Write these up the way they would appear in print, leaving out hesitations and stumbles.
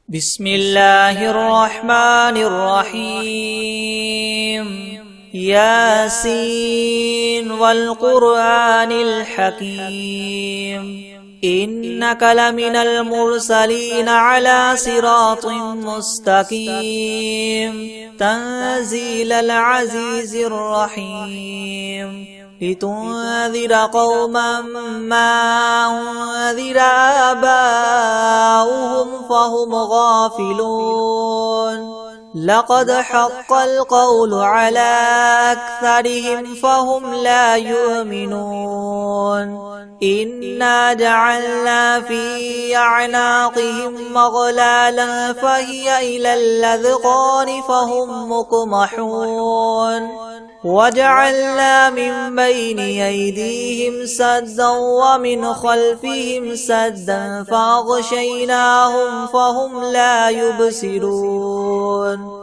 بسم الله الرحمن الرحيم ياسين والقرآن الحكيم إنك لمن المرسلين على صراط مستقيم تنزيل العزيز الرحيم لتنذر قوما ما أنذر آباؤهم فهم غافلون لقد حق القول على أكثرهم فهم لا يؤمنون إنا جعلنا في أعناقهم مغلالا فهي إلى الأذقان فهم مقمحون وجعلنا من بين أيديهم سدا ومن خلفهم سدا فأغشيناهم فهم لا يبصرون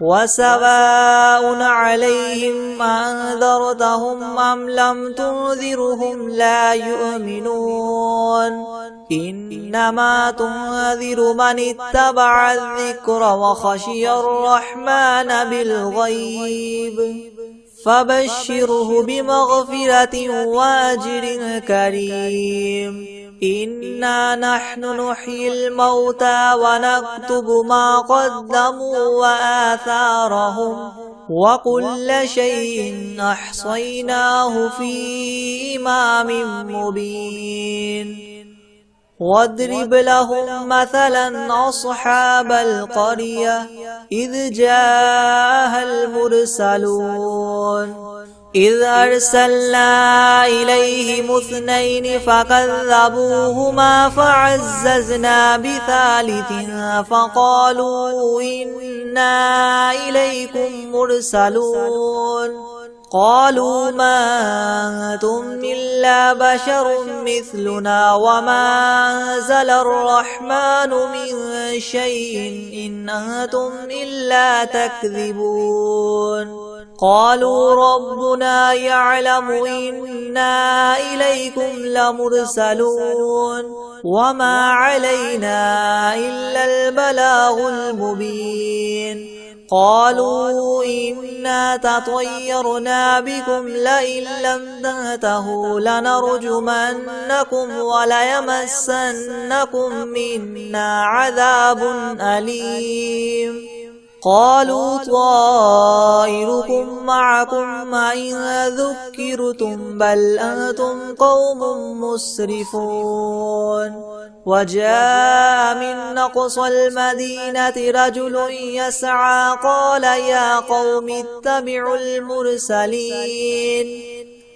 وسواء عليهم أنذرتهم أم لم تنذرهم لا يؤمنون إنما تنذر من اتبع الذكر وخشي الرحمن بالغيب فبشره بمغفرة وأجر كريم إنا نحن نحيي الموتى ونكتب ما قدموا وآثارهم وكل شيء أحصيناه في إمام مبين واضرب لهم مثلا أصحاب القرية إذ جاءها المرسلون إذ أرسلنا إليهم اثنين فكذبوهما فعززنا بثالث فقالوا إنا إليكم مرسلون قالوا ما أنتم إلا بشر مثلنا وما أنزل الرحمن من شيء إن أنتم إلا تكذبون قالوا ربنا يعلم إنا إليكم لمرسلون وما علينا إلا البلاغ المبين قالوا إنا تطيرنا بكم لئن لم تنتهوا لنرجمنكم وليمسنكم منا عذاب أليم قالوا طائركم معكم إن ذكرتم بل أنتم قوم مسرفون وجاء من أقصى المدينة رجل يسعى قال يا قوم اتبعوا المرسلين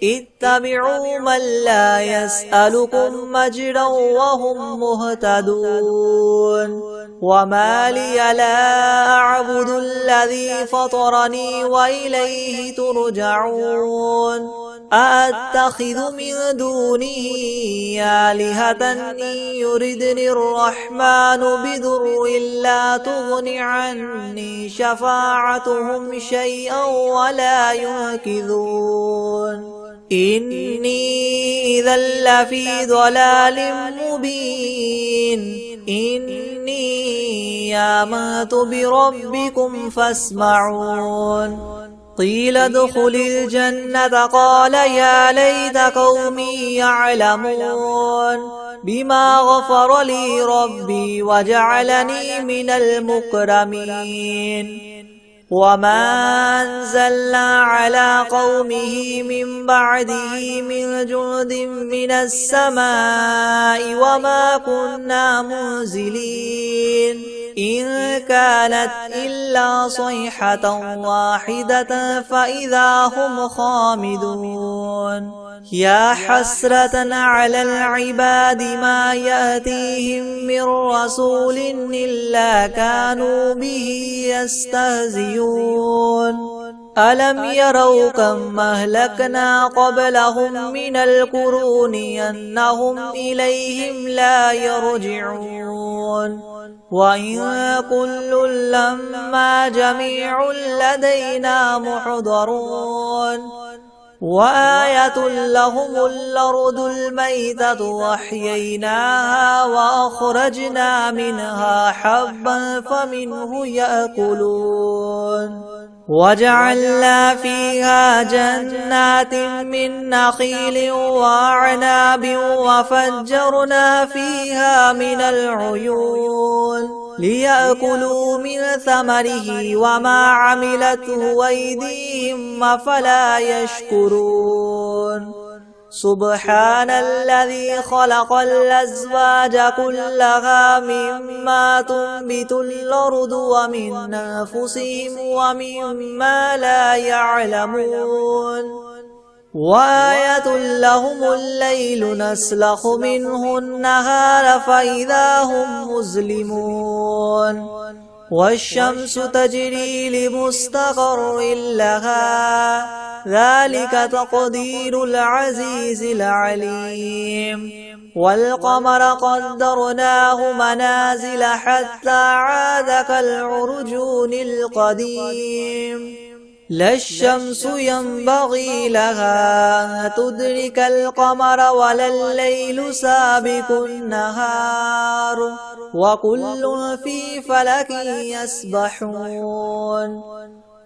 اتبعوا من لا يسألكم مجرا وهم مهتدون وما لي لا أعبد الذي فطرني وإليه ترجعون أأتخذ من دونه آلهة إن يردني الرحمن بضر لا تغن عني شفاعتهم شيئا ولا ينقذون إني إذا لفي ضلال مبين إني آمنت بربكم فاسمعون قيل ادخل الجنة قال يا ليت قومي يعلمون بما غفر لي ربي وجعلني من المكرمين وما أنزلنا على قومه من بعده من جند من السماء وما كنا منزلين إن كانت إلا صيحة واحدة فإذا هم خامدون يا حسرة على العباد ما يأتيهم من رسول إلا كانوا به يستهزئون ألم يروا كم أهلكنا قبلهم من القرون أنهم إليهم لا يرجعون وإن كل لما جميع لدينا محضرون وآية لهم الأرض الميتة وأحييناها وأخرجنا منها حبا فمنه يأكلون وجعلنا فيها جنات من نخيل وأعناب وفجرنا فيها من العيون ليأكلوا من ثمره وما عملته أيديهم أفلا يشكرون سبحان الذي خلق الأزواج كلها مما تنبت الأرض ومن أنفسهم ومما لا يعلمون وآية لهم الليل نسلخ منه النهار فإذا هم مظلمون والشمس تجري لمستقر لها ذلك تقدير العزيز العليم والقمر قدرناه منازل حتى عاد كالعرجون القديم لا الشمس ينبغي لها أن تدرك القمر ولا الليل سابق النهار وكل في فلك يسبحون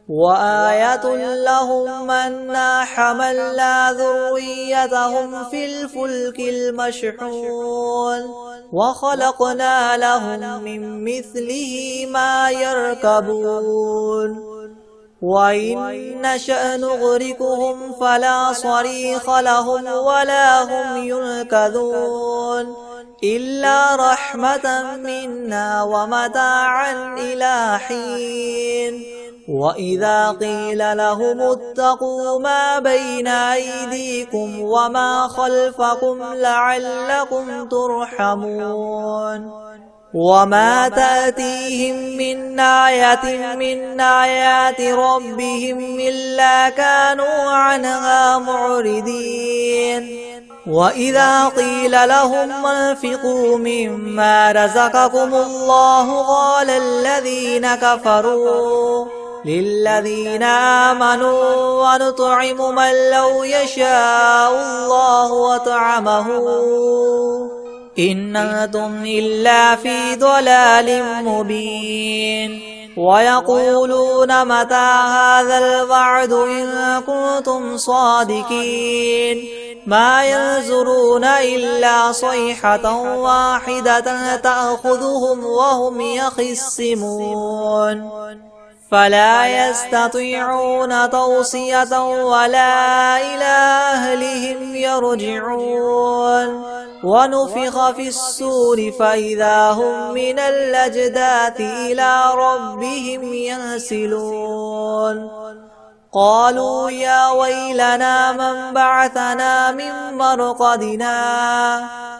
وآية لهم أنا حملنا ذريتهم في الفلك المشحون وخلقنا لهم من مثله ما يركبون وإن نشأ نغرقهم فلا صريخ لهم ولا هم ينقذون إلا رحمة منا ومتاعا إلى حين وإذا قيل لهم اتقوا ما بين أيديكم وما خلفكم لعلكم ترحمون وما تأتيهم من آية من آيات ربهم إلا كانوا عنها معرضين وإذا قيل لهم انفقوا مما رزقكم الله قال الذين كفروا للذين آمنوا ونطعم من لو يشاء الله وطعمه إن أنتم إلا في ضلال مبين ويقولون متى هذا الوعد إن كنتم صادقين ما ينظرون إلا صيحة واحدة تأخذهم وهم يخصمون فلا يستطيعون توصية ولا إلى أهلهم يرجعون ونفخ في الصور فإذا هم من الأجداث إلى ربهم ينسلون قالوا يا ويلنا من بعثنا من مرقدنا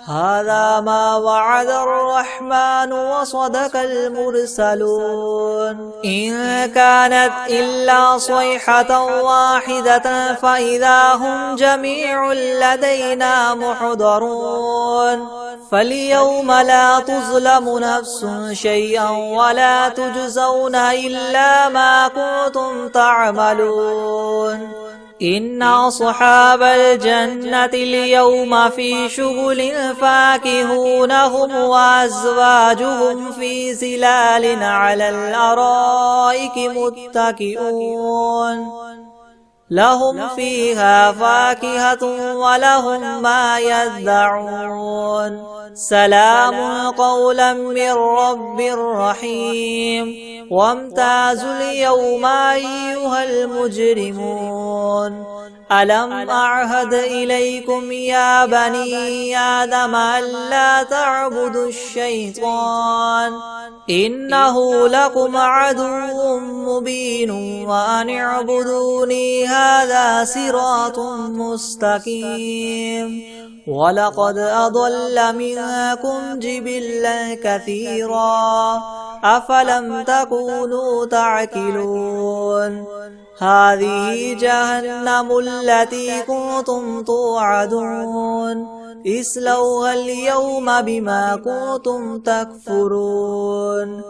هذا ما وعد الرحمن وصدق المرسلون إن كانت إلا صيحة واحدة فإذا هم جميع لدينا محضرون فاليوم لا تظلم نفس شيئا ولا تجزون إلا ما كنتم تعملون إن أصحاب الجنة اليوم في شغل فاكهون هم وأزواجهم في ظلال على الأرائك متكئون لهم فيها فاكهة ولهم ما يدعون سلام قولا من رب رحيم وامتازوا اليوم أيها المجرمون ألم أعهد إليكم يا بني آدم ألا تعبدوا الشيطان إنه لكم عدو مبين وأن اعبدوني هذا صراط مستقيم ولقد أضل منكم جبلا كثيرا أفلم تكونوا تعقلون هذه جهنم التي كنتم توعدون اصلوها اليوم بما كنتم تكفرون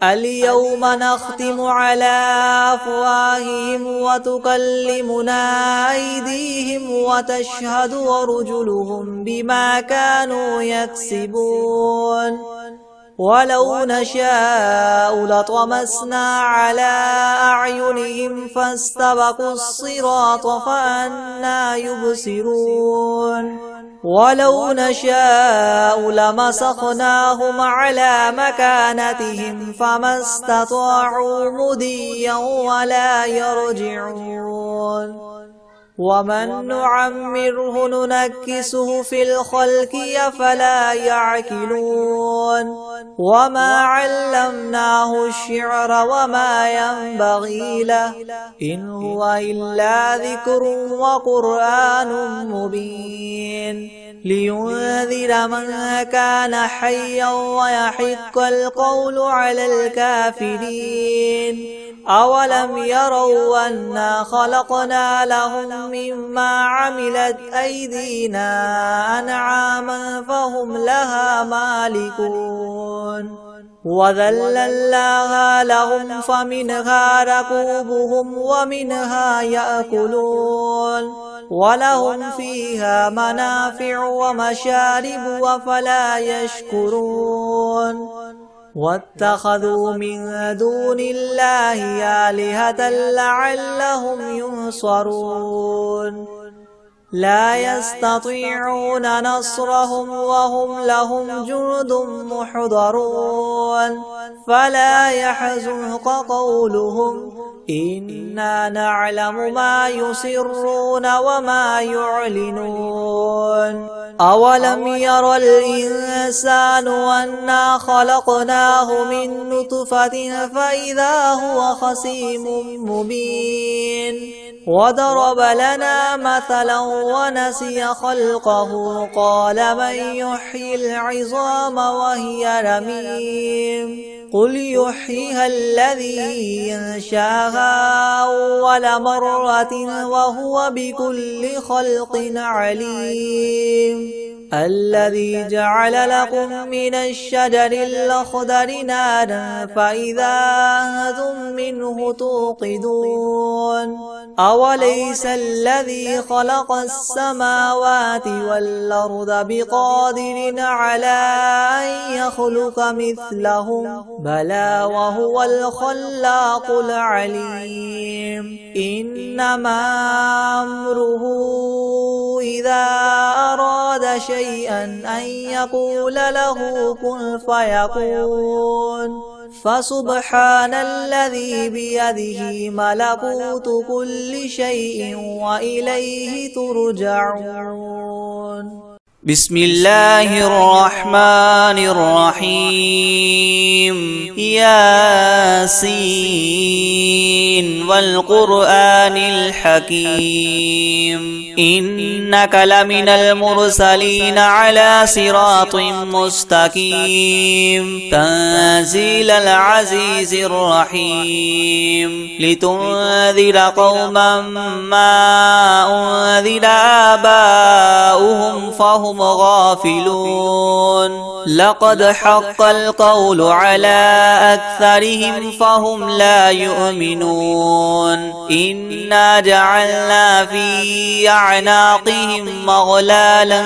اليوم نختم على أفواههم وتكلمنا أيديهم وتشهد أرجلهم بما كانوا يكسبون ولو نشاء لطمسنا على أعينهم فاستبقوا الصراط فأنى يبصرون ولو نشاء لمسخناهم على مكانتهم فما استطاعوا مضيا ولا يرجعون ومن نعمره ننكسه في الخلق أفلا يعقلون وما علمناه الشعر وما ينبغي له إن هو إلا ذكر وقرآن مبين لينذر من كان حيا ويحق القول على الكافرين أولم يروا أنا خلقنا لهم مما عملت أيدينا أنعاما فهم لها مالكون وذللناها لهم فمنها ركوبهم ومنها يأكلون ولهم فيها منافع ومشارب أفلا يشكرون واتخذوا من دون الله آلهة لعلهم ينصرون لا يستطيعون نصرهم وهم لهم جند محضرون فلا يحزنك قولهم إنا نعلم ما يسرون وما يعلنون أولم ير الإنسان أنا خلقناه من نطفة فإذا هو خصيم مبين وضرب لنا مثلا ونسي خلقه قال من يحيي العظام وهي رميم قل يحييها الذي ينشاها أول مرة وهو بكل خلق عليم الذي جعل لكم من الشجر الأخضر نارا فإذا أنتم منه توقدون أوليس الذي خلق السماوات والأرض بقادر على أن يخلق مثلهم بلى وهو الخلاق العليم إنما أمره إذا أراد شيئا أن يقول له كن فيكون فسبحان الذي بيده ملكوت كل شيء وإليه ترجعون بسم الله الرحمن الرحيم ياسين والقرآن الحكيم إنك لمن المرسلين على صراط مستقيم تنزيل العزيز الرحيم لتنذر قوما ما أنذر آباؤهم فهم غافلون لقد حق القول على أكثرهم فهم لا يؤمنون إنا جعلنا في أعناقهم مغلالا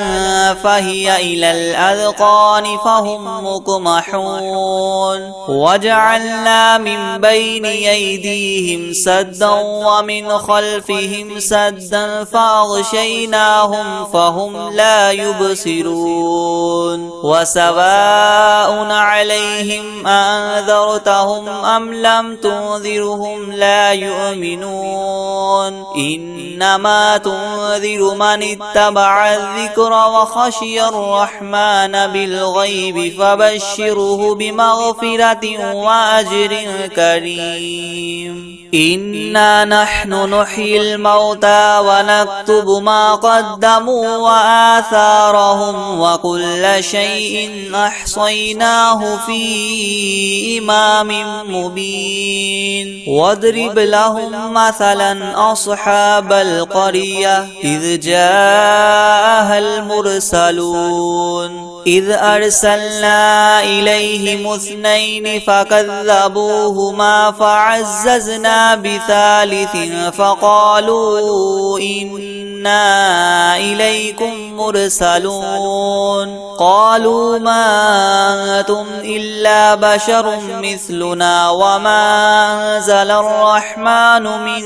فهي إلى الأذقان فهم مقمحون وجعلنا من بين أيديهم سدا ومن خلفهم سدا فأغشيناهم فهم لا يبصرون وسواء عليهم أنذرتهم أم لم تنذرهم لا يؤمنون إنما تنذر من اتبع الذكر وخشي الرحمن بالغيب فبشره بمغفرة وأجر كريم إنا نحن نحيي الموتى ونكتب ما قدموا وآثارهم وكل شيء أحصيناه في إمام مبين واضرب لهم مثلا أصحاب القرية إذ جاءها المرسلون إذ أرسلنا إليهم اثنين فكذبوهما فعززنا بثالث فقالوا إنا إليكم مرسلون قالوا ما أنتم إلا بشر مثلنا وما أنزل الرحمن من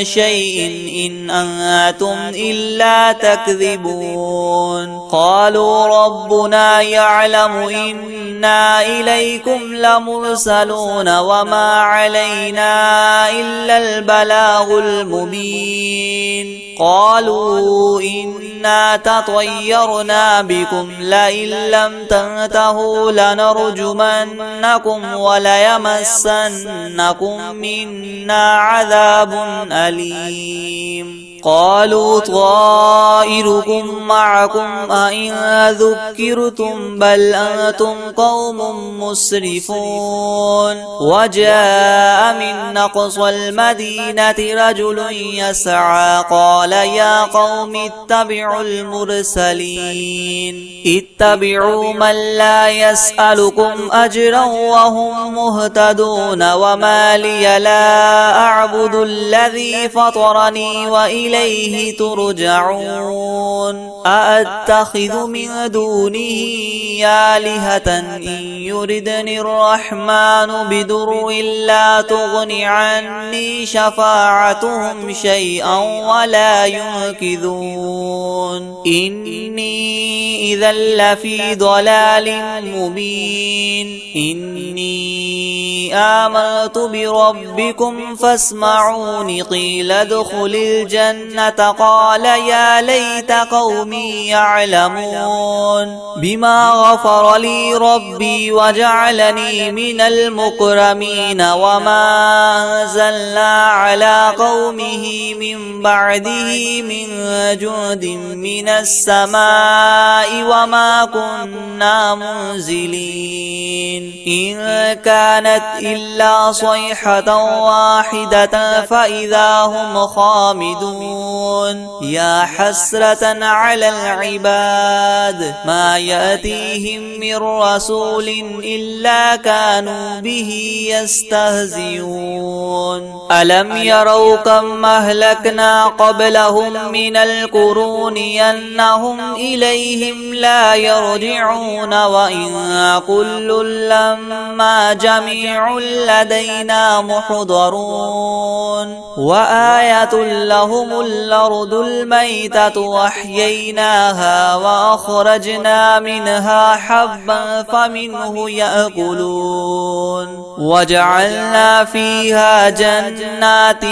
شيء إن أنتم إلا تكذبون قالوا ربنا يعلم إنا إليكم لمرسلون وما علينا إلا البلاغ المبين قالوا إنا تطيرنا بكم لئن لم تنتهوا لنرجمنكم وليمسنكم منا عذاب أليم قالوا طائركم معكم أئن ذكرتم بل أنتم قوم مسرفون وجاء من أقصى المدينة رجل يسعى قال يا قوم اتبعوا المرسلين اتبعوا من لا يسألكم أجرا وهم مهتدون وما لي لا أعبد الذي فطرني وإليه ترجعون أأتخذ من دونه آلهة إن يردني الرحمن بدر لا تغن عني شفاعتهم شيئا ولا ينقذون إني إذا لفي ضلال مبين إني آمنت بربكم فاسمعون قيل ادخل الجنة قال يا ليت قومي يعلمون بما غفر لي ربي وجعلني من المكرمين وما أنزلنا على قومه من بعده من جند من السماء وما كنا منزلين إن كانت إلا صيحة واحدة فإذا هم خامدون يا حسرة على العباد ما يأتيهم من رسول إلا كانوا به يستهزئون ألم يروا كم أهلكنا قبلهم من القرون أنهم إليهم لا يرجعون وإن كل لما جميع لدينا محضرون وآية لهم الأرض الميتة وأحييناها وأخرجنا منها حبا فمنه يأكلون وجعلنا فيها جنات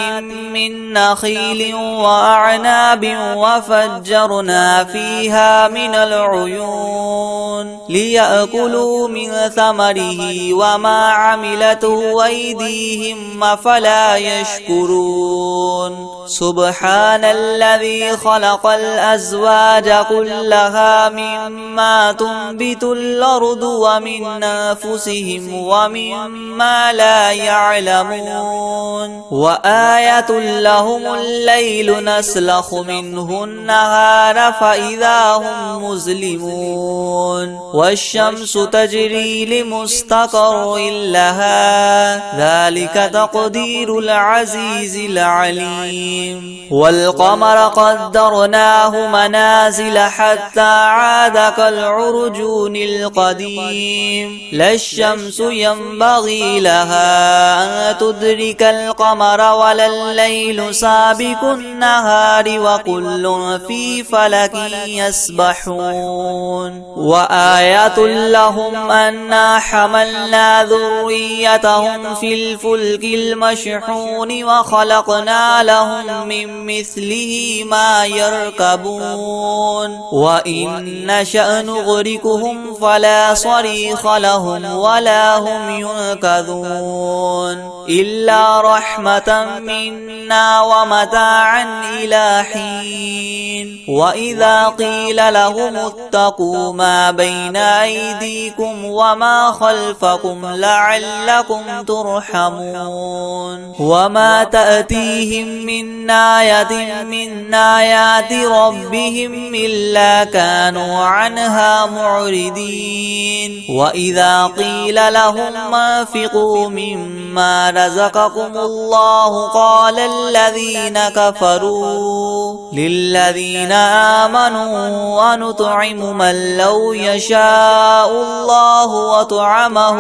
من نخيل وأعناب وفجرنا فيها من العيون ليأكلوا من ثمره وما عملته أيديهم أفلا يشكرون سبحان الذي خلق الأزواج كلها مما تنبت الأرض ومن أنفسهم ومما لا يعلمون وآية لهم الليل نسلخ منه النهار فإذا هم مظلمون والشمس تجري لمستقر لها ذلك تقدير العزيز العليم والقمر قدرناه منازل حتى عاد كالعرجون القديم لا الشمس ينبغي لها أن تدرك القمر ولا الليل سابق النهار وكل في فلك يسبحون وآية لهم أنا حملنا ذريتهم في الفلك المشحون وخلقنا لهم من مثله ما يركبون وإن نشأ نغرقهم فلا صريخ لهم ولا هم ينقذون إلا رحمة منا ومتاعا إلى حين. وإذا قيل لهم اتقوا ما بين أيديكم وما خلفكم لعلكم ترحمون. وما تأتيهم من آية من آيات ربهم إلا كانوا عنها معرضين. وإذا قيل لهم انفقوا مما رزقكم الله قال الذين كفروا للذين آمنوا ونطعم من لو يشاء الله وطعمه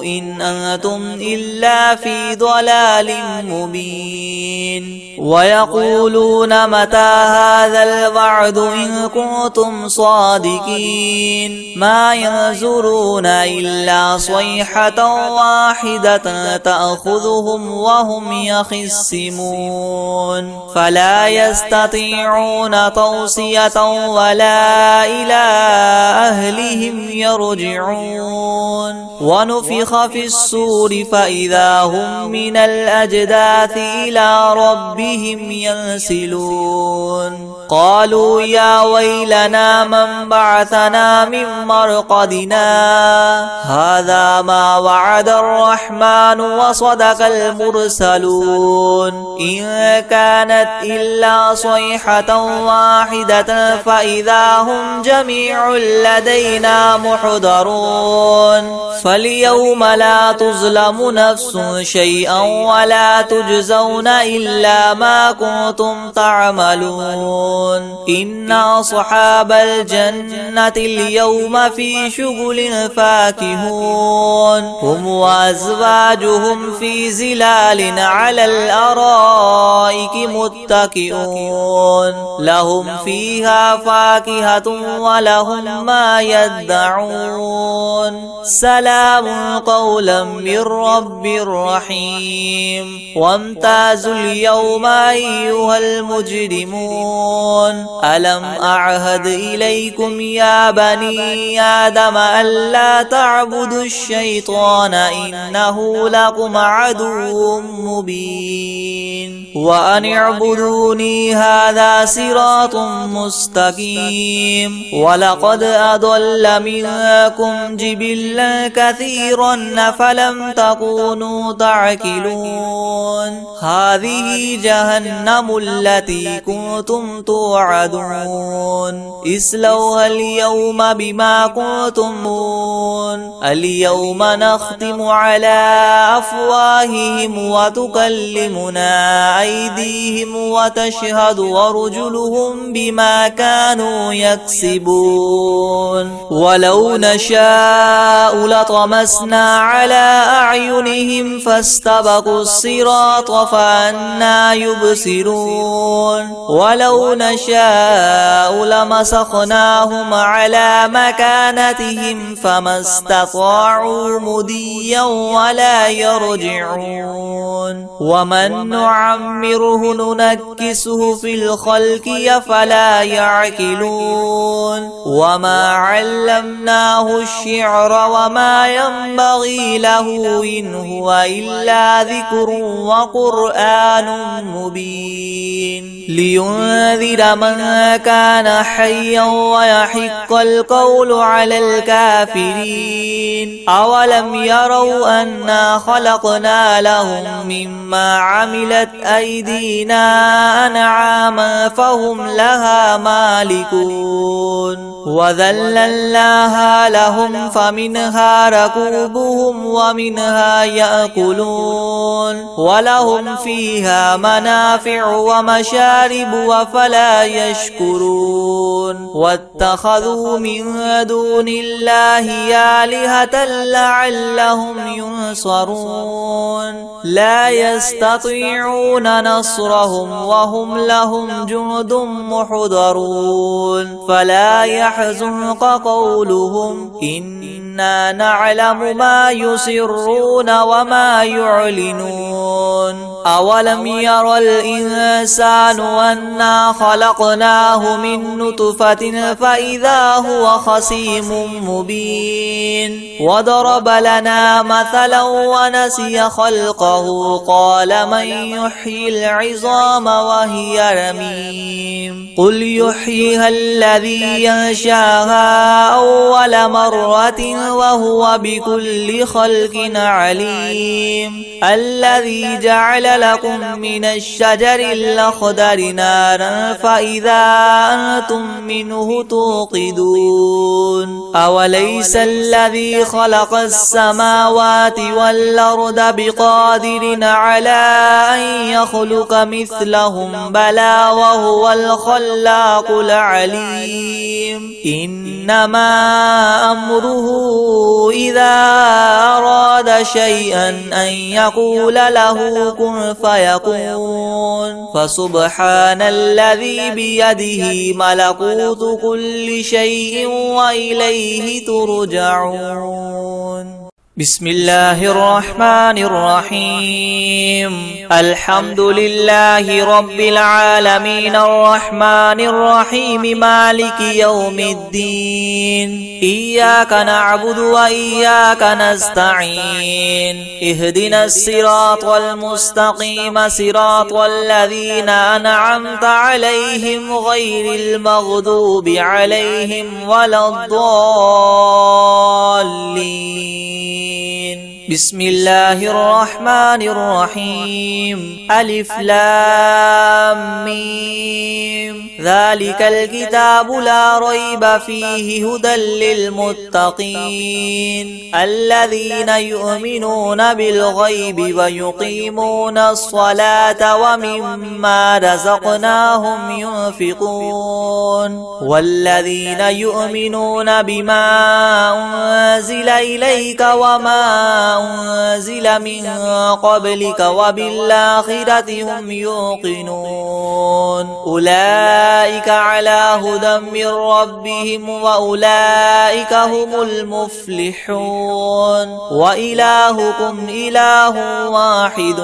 إن أنتم إلا في ضلال مبين. ويقولون متى هذا الوعد إن كنتم صادقين ما ينظرون إلا صيحة واحدة تأخذهم وهم يخصمون فلا يستطيعون توصية ولا إلى أهلهم يرجعون. ونفخ في الصور فإذا هم من الأجداث إلى ربهم ينسلون. قالوا يا ويلنا من بعثنا من مرقدنا هذا ما وعد الرحمن وصدق المرسلون إن كانت إلا صيحة واحدة فإذا هم جميع لدينا محضرون. فاليوم لا تظلم نفس شيئا ولا تجزون إلا ما كنتم تعملون. إن أصحاب الجنة اليوم في شغل فاكهون هم وأزواجهم في زلال على الأرائك متكئون لهم فيها فاكهة ولهم ما يدعون. سلام قولا من رب رحيم. وامتازوا اليوم أيها المجرمون ألم أعهد إليكم يا بني آدم ألا تعبدوا الشيطان إنه لكم عدو مبين. وأن اعبدوني هذا صراط مستقيم. ولقد أضل منكم جبلا كثيرا فلم تكونوا تعقلون. هذه جهنم التي كنتم توعدون اصلوها اليوم بما كنتم اليوم نختم على أفواههم وتكلمنا أيديهم وتشهد أرجلهم بما كانوا يكسبون. ولو نشاء لطمسنا على أعينهم فاستبقوا الصراط فأنى يبصرون. ولو نشاء لمسخناهم على مكانتهم فما استطاعوا مديا ولا يرجعون. ومن نعمره ننكسه في الخلق أفلا يعقلون. وما علمناه الشعر وما ينبغي له إن هو إلا ذكر وقرآن مبين. لينذر من كان حيا ويحق القول على الكافرين. أولم يروا أنا خلقنا لهم مما عملت أيدينا أنعاما فهم لها مالكون. وذللناها لهم فمنها ركوبهم ومنها يأكلون ولهم فيها منافع ومشارب وفلا يشكرون. واتخذوا من دون الله آلهة لعلهم ينصرون. لا يستطيعون نصرهم وهم لهم جند محضرون. فلا يحزنك قولهم إنا نعلم ما يسرون وما يعلنون. أولم ير الإنسان أنا خلقناه من نطفة فإذا هو خصيم مبين وضرب لنا مثلا ونسي خلقه قال من يحيي العظام وهي رميم قل يحييها الذي ينشاها أول مرة وهو بكل خلق عليم الذي جعل لكم من الشجر الأخضر نارا فإذا أنتم منه توقدون أوليس الذي خلق السماوات والأرض بقادر على أن يخلق مثلهم بلى وهو الخلاق العليم إنما أمره إذا أراد شيئا أن يقول له كن فيكون فسبحان الذي بيده ملكوت كل شيء وإليه ترجعون بسم الله الرحمن الرحيم الحمد لله رب العالمين الرحمن الرحيم مالك يوم الدين إياك نعبد وإياك نستعين اهدنا الصراط المستقيم صراط الذين أنعمت عليهم غير المغضوب عليهم ولا الضالين بسم الله الرحمن الرحيم ألف لام ميم ذلك الكتاب لا ريب فيه هدى للمتقين الذين يؤمنون بالغيب ويقيمون الصلاة ومما رزقناهم ينفقون والذين يؤمنون بما أنزل إليك وما أنزل من قبلك وبالآخرة هم يوقنون أولئك على هدى من ربهم وأولئك هم المفلحون وإلهكم إله واحد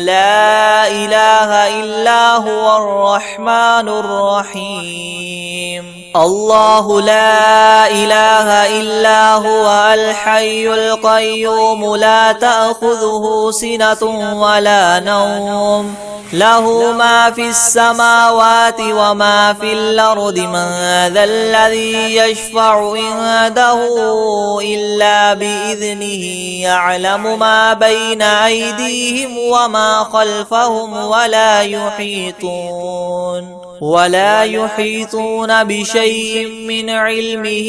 لا إله إلا هو الرحمن الرحيم الله لا إله إلا هو الحي القيوم لا تأخذه سنة ولا نوم له ما في السماوات وما في الأرض من ذا الذي يشفع عنده إلا بإذنه يعلم ما بين أيديهم وما خلفهم ولا يحيطون بشيء من علمه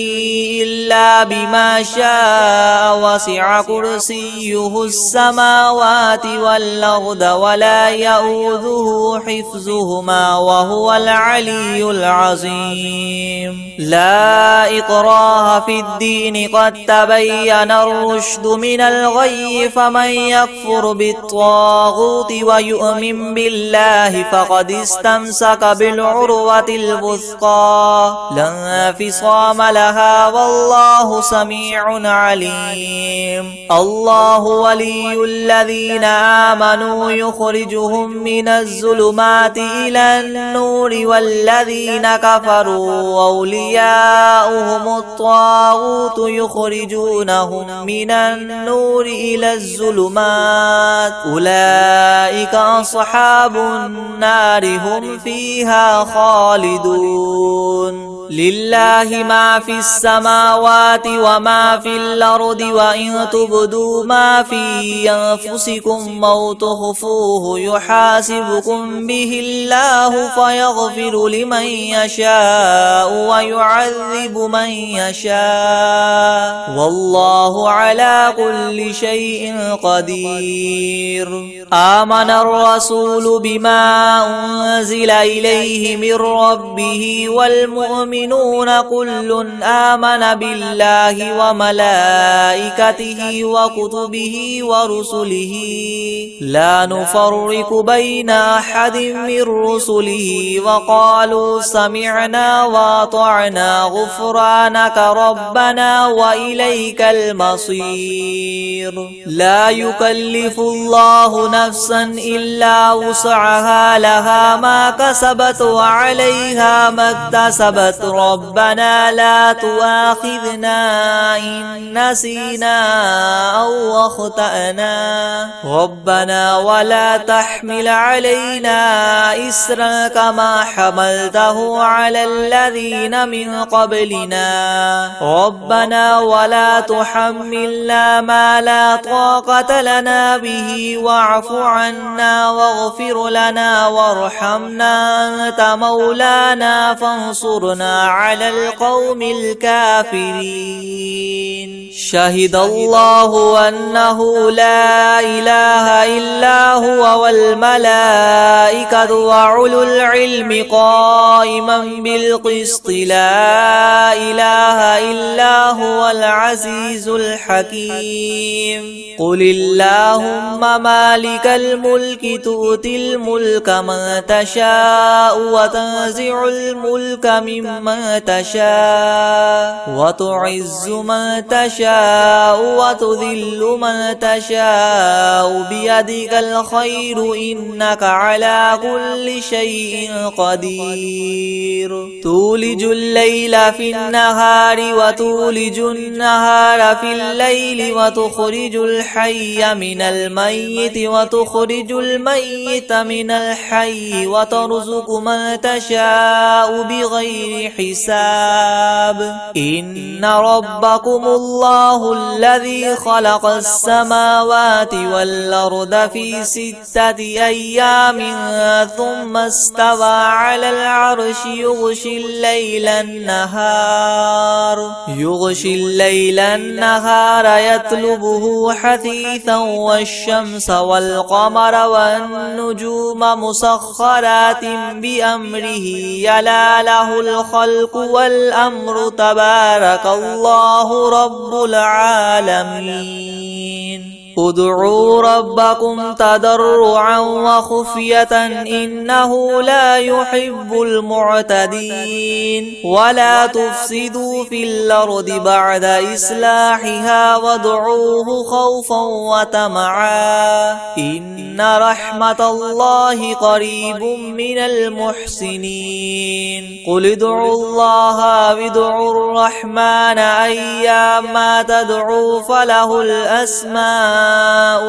إلا بما شاء وسع كرسيه السماوات والأرض ولا يؤوده حفظهما وهو العلي العظيم لا إكراه في الدين قد تبين الرشد من الغي فمن يكفر بالطاغوت ويؤمن بالله فقد استمسك بالعروة الوثقى لا انفصام لها والله سميع عليم الله ولي الذين آمنوا يخرجهم من الظلمات إلى النور والذين كفروا أولياؤهم الطاغوت يخرجونهم من النور إلى الظلمات أولئك أصحاب النار هم فيها خالدون لله ما في السماوات وما في الأرض وإن تبدوا ما في أنفسكم أو تخفوه يحاسبكم به الله فيغفر لمن يشاء ويعذب من يشاء والله على كل شيء قدير آمن الرسول بما أنزل إليه من ربه والمؤمنون والمؤمنون كل آمن بالله وملائكته وكتبه ورسله لا نفرق بين أحد من رسله وقالوا سمعنا وأطعنا غفرانك ربنا وإليك المصير. لا يكلف الله نفسا إلا وسعها لها ما كسبت وعليها ما اكتسبت ربنا لا تؤاخذنا إن نسينا أو أخطأنا ربنا ولا تحمل علينا إسرا كما حملته على الذين من قبلنا ربنا ولا تحملنا ما لا طاقة لنا به واعف عنا واغفر لنا وارحمنا أنت مولانا فانصرنا على القوم الكافرين. شهد الله أنه لا إله إلا هو والملائكة وأولو العلم قائما بالقسط لا إله إلا هو العزيز الحكيم. قل اللهم مالك الملك تؤتي الملك من تشاء وتنزع الملك ممن تشاء وتعز من تشاء وتذل من تشاء بيدك الخير إنك على كل شيء قدير. تولج الليل في النهار وتولج النهار في الليل وتخرج الحي من الميت وتخرج الميت من الحي وترزق من تشاء بغير حساب. إن ربكم الله الذي خلق السماوات والأرض في 6 أيام ثم استوى على العرش يغشي الليل النهار يطلبه حثيثا والشمس والقمر والنجوم مسخرات بأمره يلا له الخلق والأمر تبارك الله رب العالمين. ادعوا ربكم تضرعا وخفية إنه لا يحب المعتدين. ولا تفسدوا في الأرض بعد إصلاحها وادعوه خوفا وطمعا إن رحمة الله قريب من المحسنين. قل ادعوا الله وادعوا الرحمن أيما تدعوا فله الأسماء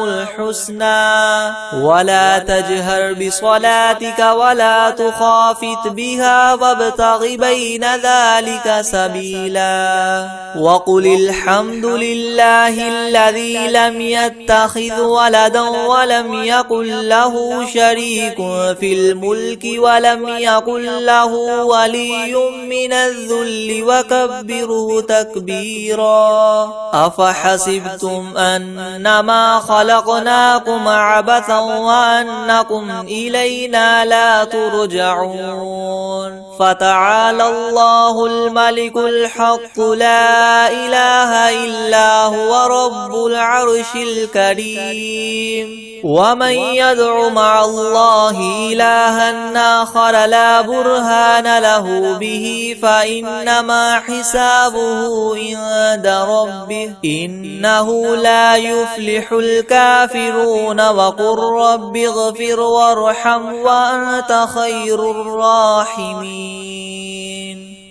الحسنى ولا تجهر بصلاتك ولا تخافت بها وابتغ بين ذلك سبيلا. وقل الحمد لله الذي لم يتخذ ولدا ولم يكن له شريك في الملك ولم يكن له ولي من الذل وكبره تكبيرا. أفحسبتم أنما خلقناكم عبثا وأنكم إلينا لا ترجعون. فتعالى الله الملك الحق لا إله إلا هو رب العرش الكريم. ومن يدع مع الله إلها آخر لا برهان له به فإنما حسابه عند ربه إنه لا يفلح الكافرون. وقل رب اغفر وارحم وأنت خير الراحمين.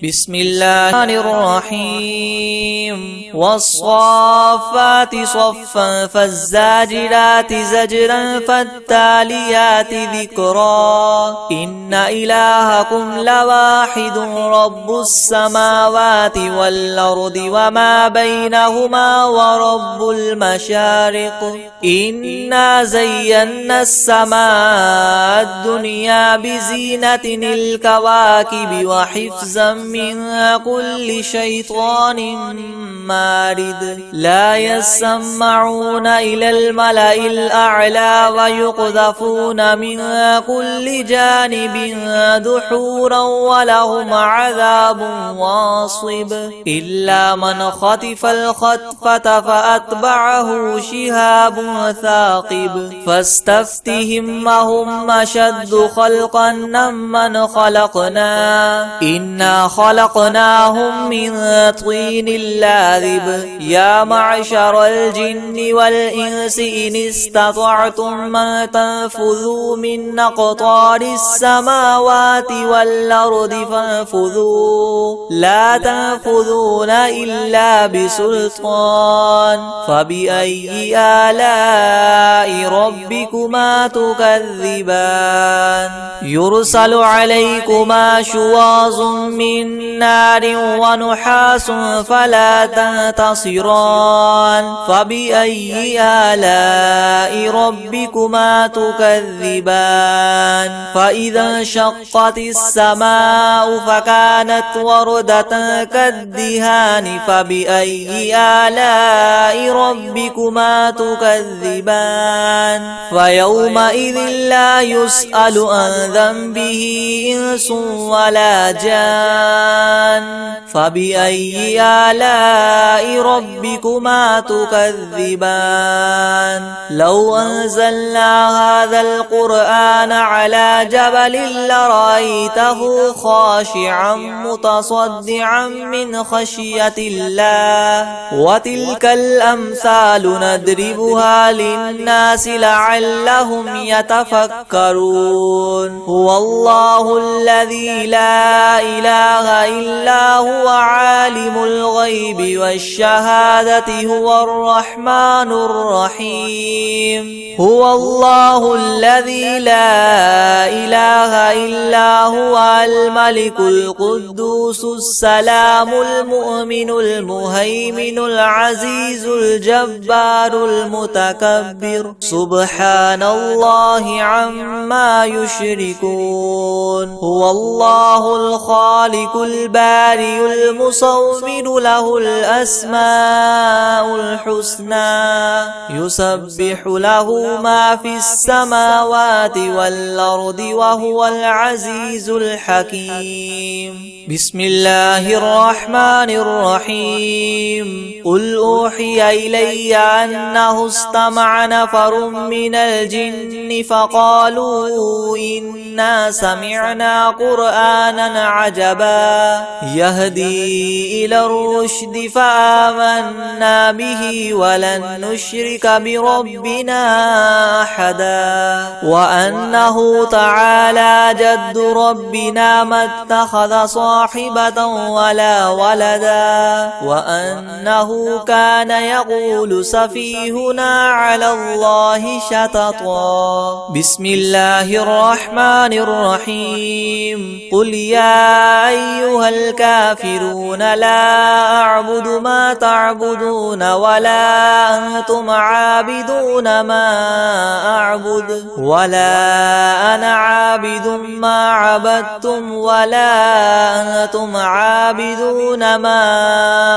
بسم الله الرحيم. والصافات صفا فالزاجرات زجرا فالتاليات ذكرا. إن إلهكم لواحد رب السماوات والأرض وما بينهما ورب المشارق. إنا زينا السماء الدنيا بزينة الكواكب وحفظا من كل شيطان مارد لا يسمعون إلى الملأ الأعلى ويقذفون من كل جانب دحورا ولهم عذاب واصب إلا من خطف الخطفة فأتبعه شهاب ثاقب فاستفتهم هم أشد خلقا ممن خلقنا إنا خلقناهم من طين لاذب يا معشر الجن والإنس إن استطعتم أن تنفذوا من أقطار السماوات والأرض فانفذوا لا تنفذون إلا بسلطان فبأي آلاء ربكما تكذبان يرسل عليكما شواظ من نار ونحاس فلا تنتصران فبأي آلاء ربكما تكذبان فإذا انشقت السماء فكانت وردة كالدهان فبأي آلاء ربكما تكذبان فيومئذ لا يسأل عن ذنبه إنس ولا جان فبأي آلاء ربكما تكذبان لو أنزلنا هذا القرآن على جبل لرأيته خاشعا متصدعا من خشية الله وتلك الأمثال نضربها للناس لعلهم يتفكرون هو الله الذي لا إله إلا هو عالم الغيب والشهادة هو الرحمن الرحيم هو الله الذي لا إله إلا هو الملك القدوس السلام المؤمن المهيمن العزيز الجبار المتكبر سبحان الله عما يشركون هو الله الخالق البارئ المصور له الأسماء الحسنى يسبح له ما في السماوات والأرض وهو العزيز الحكيم بسم الله الرحمن الرحيم قل أوحي إلي أنه استمع نفر من الجن فقالوا إنا سمعنا قرآنا عجبا يهدي إلى الرشد فآمنا به ولن نشرك بربنا أحدا وأنه تعالى جد ربنا ما اتخذ صاحبة ولا ولدا وأنه كان يقول سفيهنا على الله شططا بسم الله الرحمن الرحيم قل يا أيها الكافرون لا أعبد ما تعبدون ولا أنتم عابدون ما أعبد ولا أنا عابد ما عبدتم ولا أنتم عابدون ما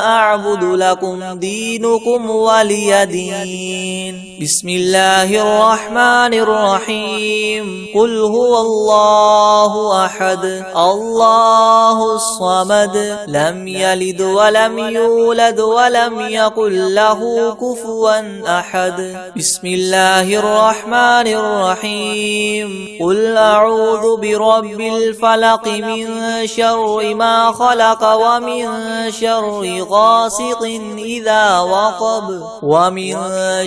أعبد لكم دينكم ولي دين بسم الله الرحمن الرحيم قل هو الله أحد الله الصمد لم يلد ولم يولد ولم يكن له كفوا أحد بسم الله الرحمن الرحيم قل أعوذ برب الفلق من شر ما خلق ومن شر غاسق إذا وقب ومن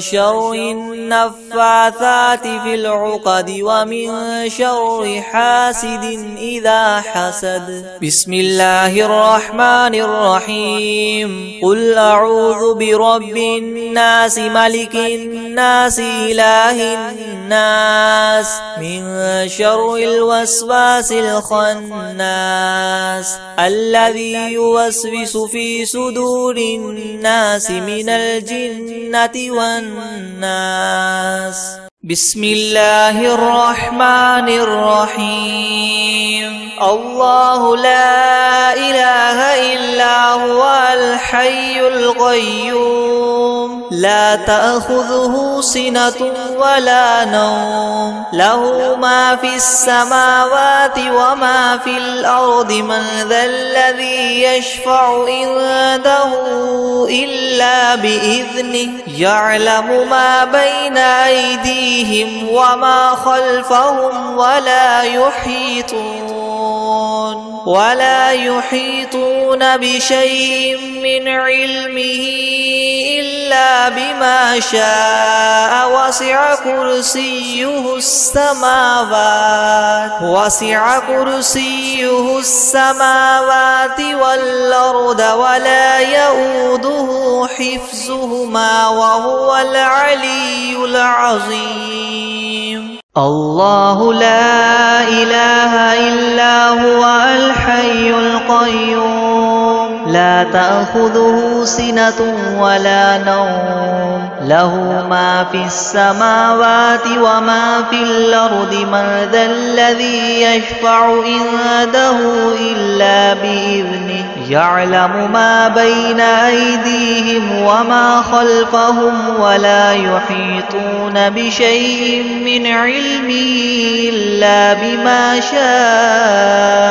شر النفاثات في العقد ومن شر حاسد إذا حسد بسم الله الرحمن الرحيم قل أعوذ برب الناس ملك الناس إله الناس من شر الوسواس الخناس الذي يوسوس في صدور الناس من الجنة والناس بسم الله الرحمن الرحيم الله لا إله إلا هو الحي القيوم لا تأخذه سنة ولا نوم له ما في السماوات وما في الأرض من ذا الذي يشفع عنده إلا بإذنه يعلم ما بين أيديهم وما خلفهم ولا يحيطون بشيء من علمه إلا بما شاء وسع كرسيه السماوات والأرض ولا يؤوده حفظهما وهو العلي العظيم الله لا إله إلا هو الحي القيوم لا تأخذه سنة ولا نوم له ما في السماوات وما في الأرض من ذا الذي يشفع عنده إلا بإذنه يعلم ما بين أيديهم وما خلفهم ولا يحيطون بشيء من علمه إلا بما شاء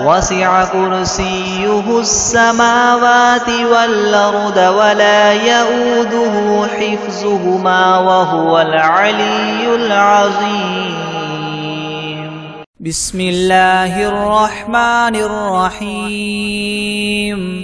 وسع كرسيه السماوات والأرض ولا يؤوده حفظهما وهو العلي العظيم بسم الله الرحمن الرحيم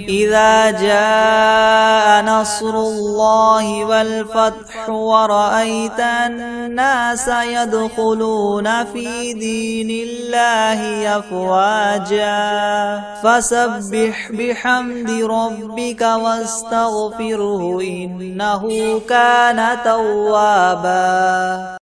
إذا جاء نصر الله والفتح ورأيت الناس يدخلون في دين الله أفواجا فسبح بحمد ربك واستغفره إنه كان توابا